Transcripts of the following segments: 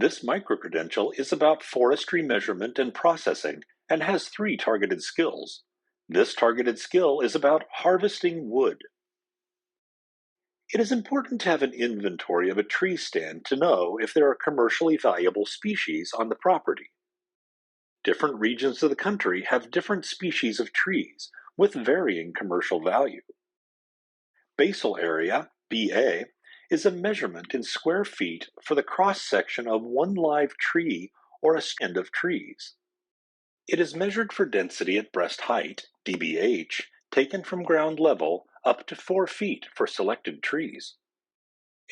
This microcredential is about forestry measurement and processing and has three targeted skills. This targeted skill is about harvesting wood. It is important to have an inventory of a tree stand to know if there are commercially valuable species on the property. Different regions of the country have different species of trees with varying commercial value. Basal area, BA, is a measurement in square feet for the cross-section of one live tree or a stand of trees. It is measured for density at breast height, DBH, taken from ground level up to 4 feet for selected trees.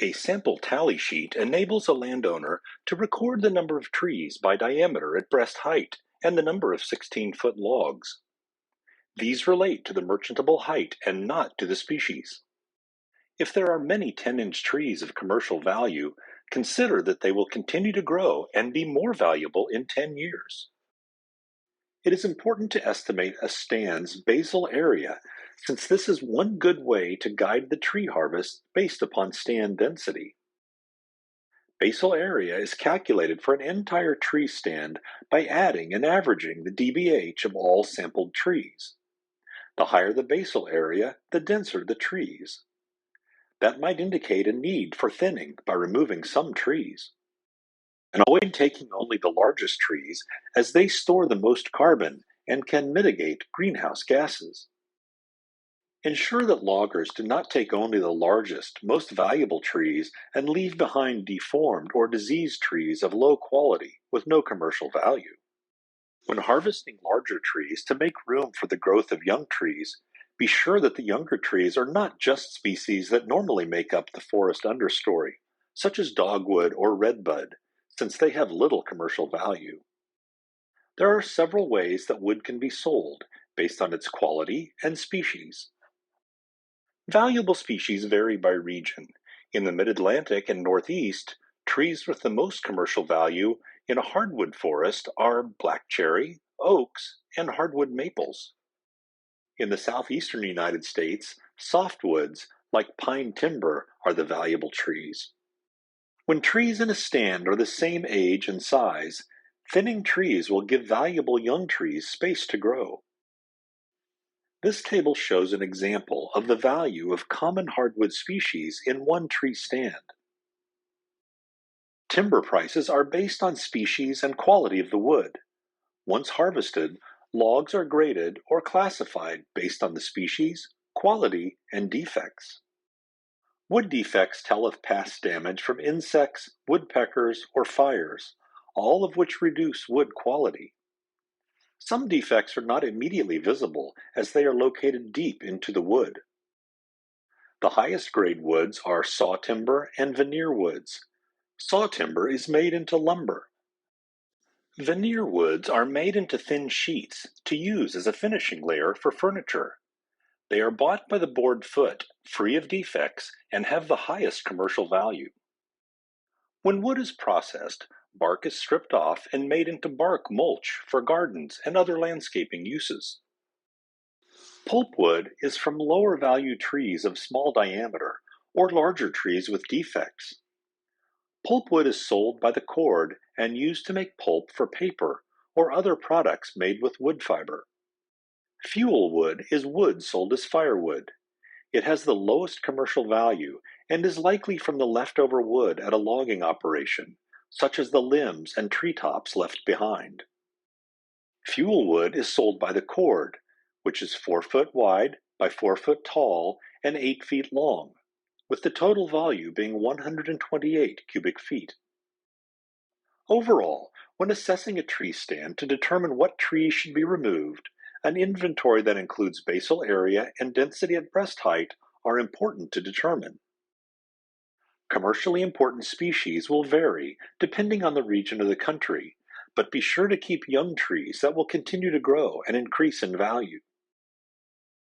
A sample tally sheet enables a landowner to record the number of trees by diameter at breast height and the number of 16-foot logs. These relate to the merchantable height and not to the species. If there are many 10-inch trees of commercial value, consider that they will continue to grow and be more valuable in 10 years. It is important to estimate a stand's basal area, since this is one good way to guide the tree harvest based upon stand density. Basal area is calculated for an entire tree stand by adding and averaging the DBH of all sampled trees. The higher the basal area, the denser the trees. That might indicate a need for thinning by removing some trees. And avoid taking only the largest trees, as they store the most carbon and can mitigate greenhouse gases. Ensure that loggers do not take only the largest, most valuable trees and leave behind deformed or diseased trees of low quality with no commercial value. When harvesting larger trees to make room for the growth of young trees, be sure that the younger trees are not just species that normally make up the forest understory, such as dogwood or redbud, since they have little commercial value. There are several ways that wood can be sold based on its quality and species. Valuable species vary by region. In the Mid-Atlantic and Northeast, trees with the most commercial value in a hardwood forest are black cherry, oaks, and hardwood maples. In the southeastern United States, softwoods like pine timber are the valuable trees. When trees in a stand are the same age and size, thinning trees will give valuable young trees space to grow. This table shows an example of the value of common hardwood species in one tree stand. Timber prices are based on species and quality of the wood. Once harvested, logs are graded or classified based on the species, quality, and defects. Wood defects tell of past damage from insects, woodpeckers, or fires, all of which reduce wood quality. Some defects are not immediately visible as they are located deep into the wood. The highest grade woods are saw timber and veneer woods. Saw timber is made into lumber. Veneer woods are made into thin sheets to use as a finishing layer for furniture. They are bought by the board foot, free of defects, and have the highest commercial value. When wood is processed, bark is stripped off and made into bark mulch for gardens and other landscaping uses. Pulpwood is from lower value trees of small diameter or larger trees with defects. Pulpwood is sold by the cord and used to make pulp for paper or other products made with wood fiber. Fuel wood is wood sold as firewood. It has the lowest commercial value and is likely from the leftover wood at a logging operation, such as the limbs and treetops left behind. Fuel wood is sold by the cord, which is 4 foot wide by 4 foot tall and 8 feet long, with the total volume being 128 cubic feet. Overall, when assessing a tree stand to determine what trees should be removed, an inventory that includes basal area and density at breast height are important to determine. Commercially important species will vary depending on the region of the country, but be sure to keep young trees that will continue to grow and increase in value.